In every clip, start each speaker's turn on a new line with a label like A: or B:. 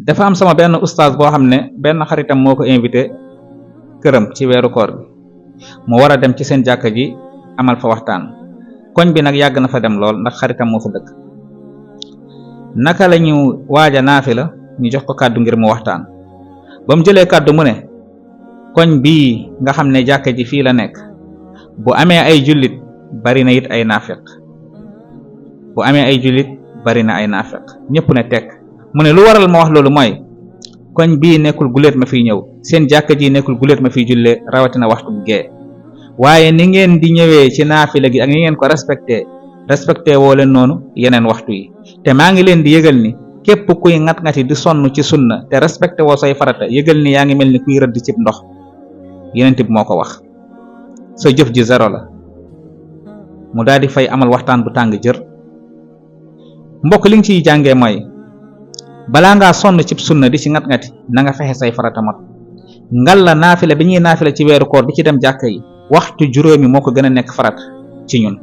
A: dafa am sama benn oustaz boo xam ne benn xaritam moo ko invité këram ci weeru koor bi mu war a dem ci seen jàkka ji amal fa waxtaan. koñ bi nag yàgg na fa dem lool ndax xaritam moo fa dëkk. naka la ñu waaja naafila ñu jox ko kàddu ngir mu waxtaan. ba mu jëlee kàddu mu ne koñ bii nga xam ne jàkka ji fii la nekk bu amee ay jullit bari na it ay naafeq bu amee ay jullit bari na ay naafeq ñëpp ne tekk mu ne lu waral ma wax loolu mooy koñ bii nekkul guléet ma fiy ñëw seen jàkka ji nekkul guléet ma fiy jullee rawatina waxtu bu gee waaye ni ngeen di ñëwee ci naafila gi ak ni ngeen ko respecté woo leen noonu yeneen waxtu yi te maa ngi leen di yëgal ni képp kuy ngat-ngati di sonn ci sunna te respecté woo say farata yëgal ni yaa ngi mel ni kuy rëdd cib ndox yeneen bi moo ko wax sa jëf ji zéro la. mu daal di fay amal waxtaan bu tàng jër. mbokk li nga ciy jàngee mooy balaa ngaa sonn cib sunna di ci ngat-ngati na nga fexe say farata mat ngal la naafila bi ñuy naafila ci weeru koor bi ci dem jàkka yi waxtu juróomi moo ko gën a nekk farata ci ñun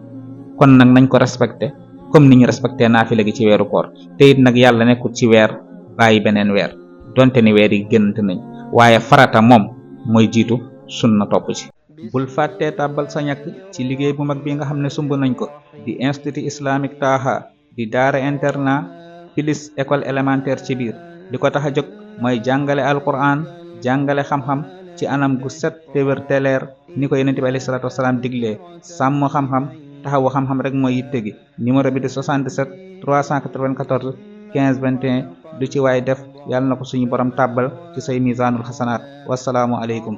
A: kon nag nañ ko respecté comme ni ñu respecté naafila gi ci weeru koor te it nag yàlla nekkul ci weer bàyyi beneen weer donte ni weer yi génnante nañ waaye farata moom mooy jiitu sunna topp ci. bul fàttee tàbbal sa ñàkk ci liggéey bu mag bi nga xam ne sumb nañ ko di institut islamique Taha di daara internat plus école élémentaire ci biir li ko tax a jóg mooy jàngale alquran jàngale xam-xam ci anam gu set te wér te leer ni ko yonent bi alayhi salaatu wasalaam diglee sàmm xam-xam taxawu xam-xam rek mooy yitte gi. numéro bi di 77 394 15 21 du ci waay def yàlla na ko suñu borom tàbbal ci say misaanul xasanaat wasalaamu aleykum.